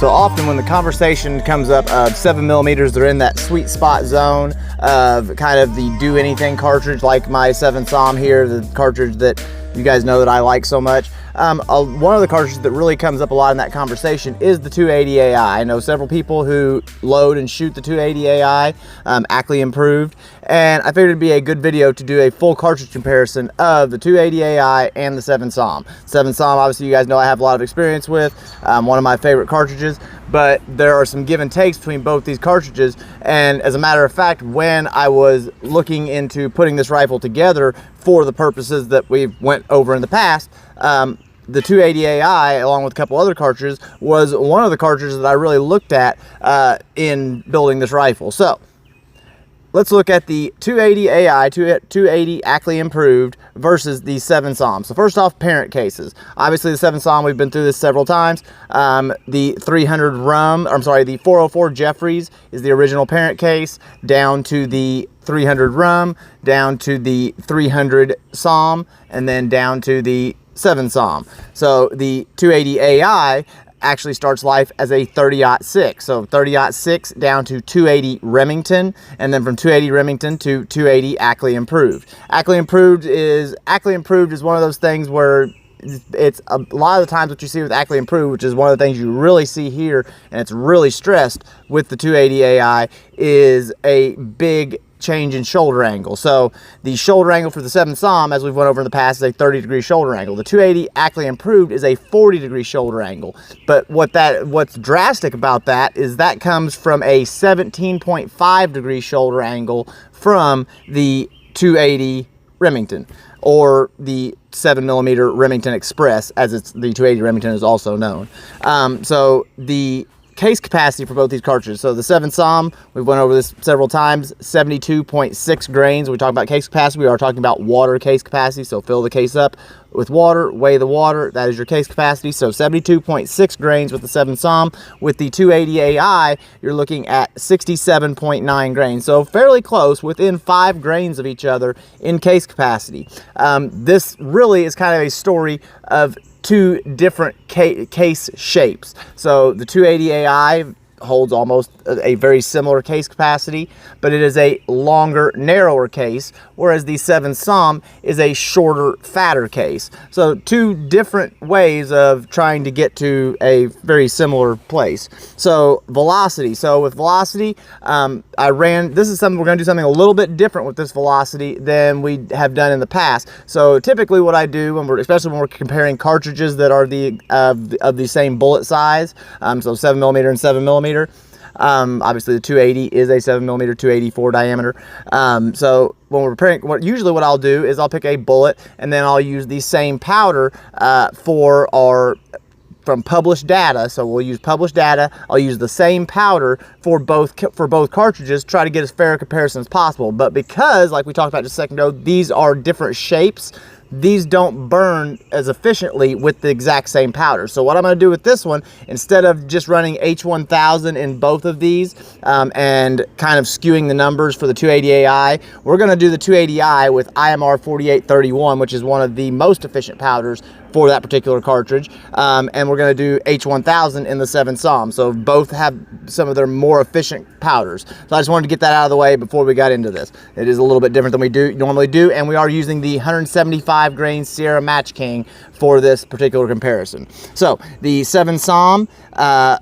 So often when the conversation comes up of 7mm, they're in that sweet spot zone of kind of the do anything cartridge, like my 7 SAUM here, the cartridge that you guys know that I like so much. One of the cartridges that really comes up a lot in that conversation is the 280 AI. I know several people who load and shoot the 280 AI, Ackley Improved, and I figured it'd be a good video to do a full cartridge comparison of the 280 AI and the 7 SAUM. 7 SAUM, obviously you guys know I have a lot of experience with, one of my favorite cartridges, but there are some give and takes between both these cartridges. And as a matter of fact, when I was looking into putting this rifle together for the purposes that we've went over in the past, the 280 AI, along with a couple other cartridges, was one of the cartridges that I really looked at in building this rifle. So let's look at the 280 AI, 280 Ackley Improved versus the 7 SAUM. So first off, parent cases. Obviously the 7 SAUM, we've been through this several times. The 300 Rum, I'm sorry, the 404 Jeffries is the original parent case, down to the 300 Rum, down to the 300 SAUM, and then down to the 7 SAUM. So the 280 AI actually starts life as a 30-06. So 30-06 down to 280 Remington, and then from 280 Remington to 280 Ackley Improved. Ackley Improved is one of those things where it's a lot of the times what you see with Ackley Improved, which is one of the things you really see here, and it's really stressed with the 280 AI, is a big change in shoulder angle. So the shoulder angle for the 7 SAUM, as we've went over in the past, is a 30-degree shoulder angle. The 280 Ackley Improved is a 40-degree shoulder angle. But what's drastic about that is that comes from a 17.5-degree shoulder angle from the 280 Remington, or the 7mm Remington Express, as the 280 Remington is also known. So the case capacity for both these cartridges. So the 7 SAUM, we've went over this several times, 72.6 grains. When we talk about case capacity, we are talking about water case capacity. So fill the case up with water, weigh the water, that is your case capacity. So 72.6 grains with the 7 SAUM. With the 280 AI, you're looking at 67.9 grains. So fairly close, within 5 grains of each other in case capacity. This really is kind of a story of two different case shapes. So the 280 AI holds almost a very similar case capacity, but it is a longer, narrower case, whereas the 7 SAUM is a shorter, fatter case. So two different ways of trying to get to a very similar place. So velocity. So with velocity, this is something, we're going to do something a little bit different with this velocity than we have done in the past. So typically what I do, especially when we're comparing cartridges that are of the same bullet size, so 7mm and 7mm, obviously the 280 is a 7mm 284 diameter. So when we're preparing, what I'll do is I'll pick a bullet, and then I'll use the same powder from published data. So we'll use published data. I'll use the same powder for both cartridges, try to get as fair a comparison as possible. But because, like we talked about just a second ago, these are different shapes, these don't burn as efficiently with the exact same powder. So what I'm going to do with this one, instead of just running H1000 in both of these and kind of skewing the numbers for the 280 AI, we're going to do the 280i with IMR 4831, which is one of the most efficient powders for that particular cartridge, and we're going to do H1000 in the 7 SAUM. So both have some of their more efficient powders. So I just wanted to get that out of the way before we got into this. It is a little bit different than we normally do, and we are using the 175 grain Sierra Match King for this particular comparison. So the 7 SAUM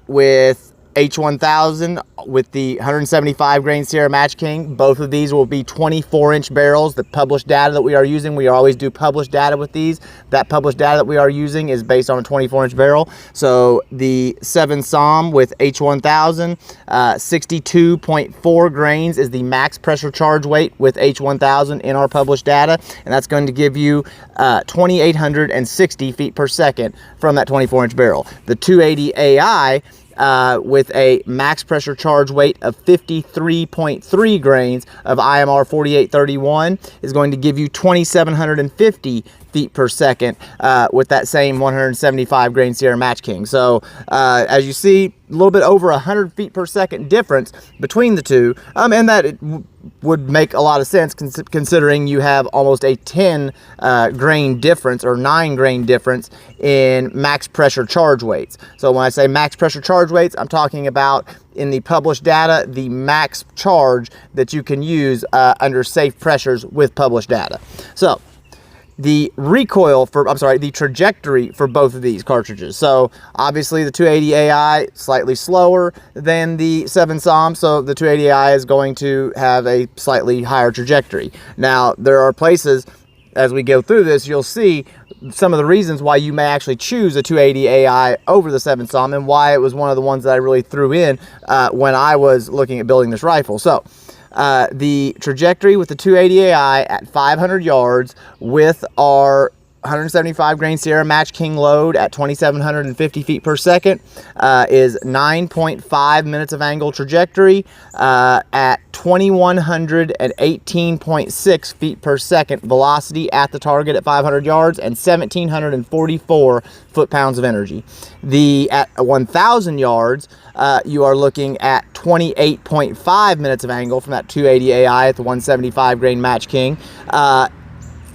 with H1000 with the 175 grain Sierra Match King, both of these will be 24-inch barrels. The published data that we are using, we always do published data with these. That published data that we are using is based on a 24-inch barrel. So the 7 SAUM with H1000, 62.4 grains is the max pressure charge weight with H1000 in our published data, and that's going to give you 2,860 feet per second from that 24-inch barrel. The 280 AI with a max pressure charge weight of 53.3 grains of IMR 4831 is going to give you 2,750 feet per second with that same 175 grain Sierra Match King. So as you see, little bit over 100 feet per second difference between the two, and that it would make a lot of sense considering you have almost a 10 grain difference or 9 grain difference in max pressure charge weights. So when I say max pressure charge weights, I'm talking about, in the published data, the max charge that you can use under safe pressures with published data. So the recoil the trajectory for both of these cartridges. So obviously the 280 AI slightly slower than the 7 SAUM, so the 280 AI is going to have a slightly higher trajectory. Now there are places, as we go through this, you'll see some of the reasons why you may actually choose a 280 AI over the 7 SAUM, and why it was one of the ones that I really threw in when I was looking at building this rifle. So the trajectory with the 280 AI at 500 yards with our 175 grain Sierra Match King load at 2,750 feet per second is 9.5 minutes of angle trajectory at 2,118.6 feet per second velocity at the target at 500 yards and 1,744 foot-pounds of energy. At 1,000 yards, you are looking at 28.5 minutes of angle from that 280 AI at the 175 grain Match King.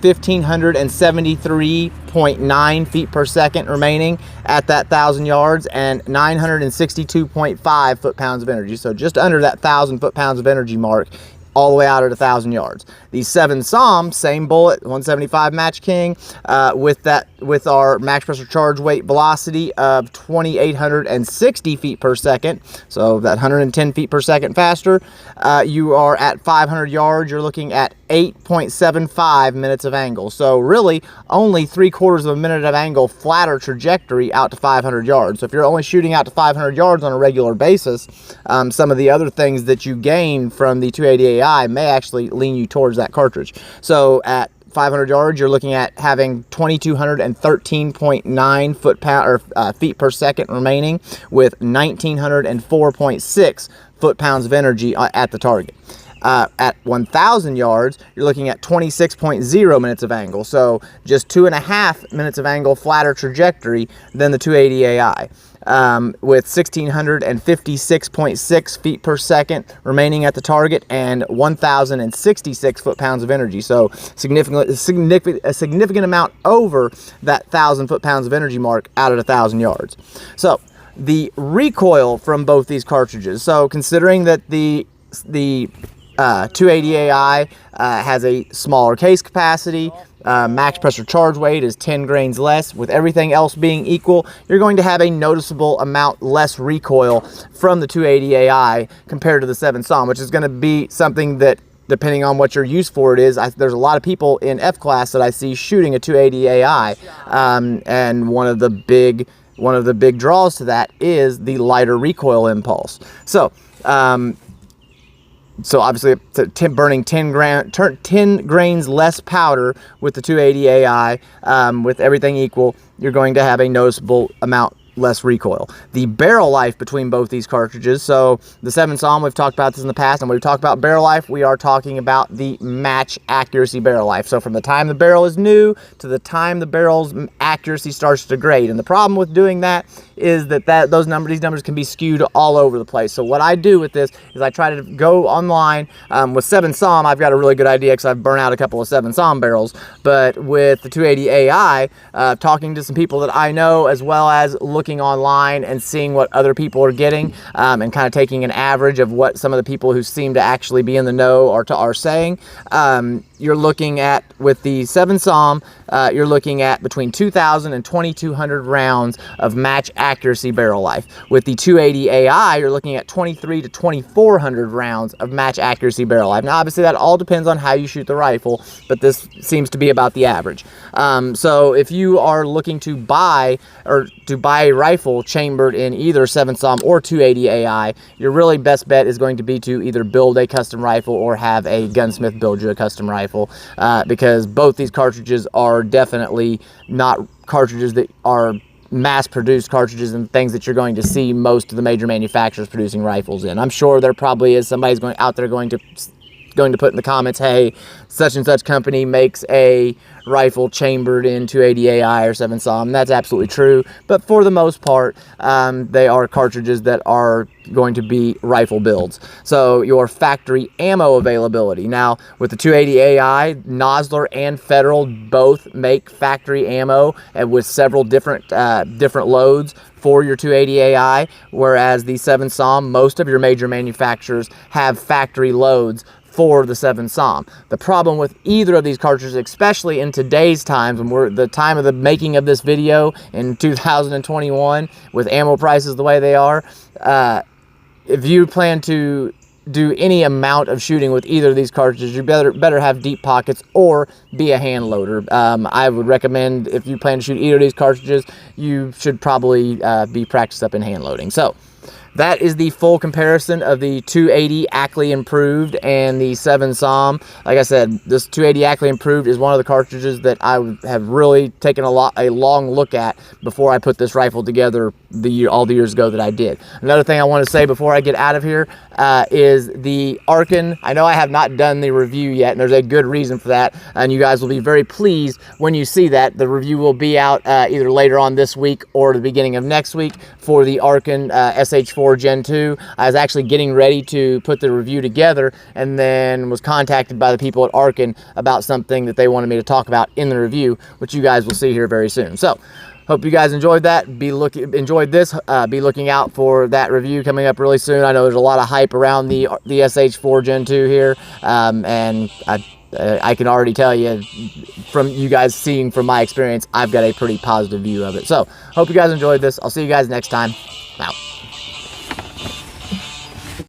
1,573.9 feet per second remaining at that 1,000 yards and 962.5 foot-pounds of energy. So just under that 1,000 foot-pounds of energy mark, all the way out at 1,000 yards. The 7 SAUM, same bullet, 175 Match King, with our max pressure charge weight velocity of 2,860 feet per second, so that 110 feet per second faster. You are at 500 yards, you're looking at 8.75 minutes of angle. So really only 3/4 of a minute of angle flatter trajectory out to 500 yards. So if you're only shooting out to 500 yards on a regular basis, some of the other things that you gain from the 280 AI may actually lean you towards that cartridge. So at 500 yards, you're looking at having 2,213.9 feet per second remaining, with 1,904.6 foot-pounds of energy at the target. At 1,000 yards, you're looking at 26.0 minutes of angle, so just 2.5 minutes of angle flatter trajectory than the 280 AI. With 1,656.6 feet per second remaining at the target and 1,066 foot-pounds of energy. So a significant amount over that 1,000 foot-pounds of energy mark out at 1,000 yards. So the recoil from both these cartridges. So considering that the 280 AI has a smaller case capacity, max pressure charge weight is 10 grains less, with everything else being equal, you're going to have a noticeable amount less recoil from the 280 AI compared to the 7 SAUM, which is going to be something that, depending on what your use for it is, there's a lot of people in F class that I see shooting a 280 AI, and one of the big draws to that is the lighter recoil impulse. So obviously, burning 10 grains less powder with the 280 AI, with everything equal, you're going to have a noticeable amount less recoil. The barrel life between both these cartridges, so the 7 SAUM, we've talked about this in the past, and when we talk about barrel life, we are talking about the match accuracy barrel life. So from the time the barrel is new to the time the barrel's accuracy starts to degrade. And the problem with doing that is that these numbers can be skewed all over the place. So what I do with this is I try to go online. With 7 SAUM, I've got a really good idea because I've burnt out a couple of 7 SAUM barrels. But with the 280 AI, talking to some people that I know, as well as looking online and seeing what other people are getting, and kind of taking an average of what some of the people who seem to actually be in the know are saying, you're looking at, with the 7 SAUM, you're looking at between 2,000 and 2,200 rounds of match accuracy barrel life. With the 280 AI, you're looking at 2,300 to 2,400 rounds of match accuracy barrel life. Now, obviously, that all depends on how you shoot the rifle, but this seems to be about the average. So if you are looking to buy a rifle chambered in either 7 SAUM or 280 AI, your really best bet is going to be to either build a custom rifle or have a gunsmith build you a custom rifle, because both these cartridges are definitely not cartridges that are mass-produced cartridges and things that you're going to see most of the major manufacturers producing rifles in. I'm sure there probably is somebody's out there going to going to put in the comments, hey, such and such company makes a rifle chambered in 280 AI or 7 SAUM. That's absolutely true, but for the most part, they are cartridges that are going to be rifle builds. So your factory ammo availability. Now, with the 280 AI, Nosler and Federal both make factory ammo and with several different loads for your 280 AI, whereas the 7 SAUM, most of your major manufacturers have factory loads for the 7 SAUM. The problem with either of these cartridges, especially in today's times, when we're the time of the making of this video in 2021, with ammo prices the way they are, if you plan to do any amount of shooting with either of these cartridges, you better have deep pockets or be a hand loader. I would recommend, if you plan to shoot either of these cartridges, you should probably be practiced up in hand loading. So that is the full comparison of the 280 Ackley Improved and the 7 SAUM. Like I said, this 280 Ackley Improved is one of the cartridges that I have really taken a long look at before I put this rifle together all the years ago that I did. Another thing I want to say before I get out of here is the Arkin. I know I have not done the review yet, and there's a good reason for that, and you guys will be very pleased when you see that. The review will be out either later on this week or the beginning of next week for the Arkin SH4 Gen 2. I was actually getting ready to put the review together and then was contacted by the people at Arkin about something that they wanted me to talk about in the review, which you guys will see here very soon. So hope you guys enjoyed that. Enjoyed this. Be looking out for that review coming up really soon. I know there's a lot of hype around the SH4 Gen 2 here, and I can already tell you from you guys seeing from my experience, I've got a pretty positive view of it. So hope you guys enjoyed this. I'll see you guys next time. Out.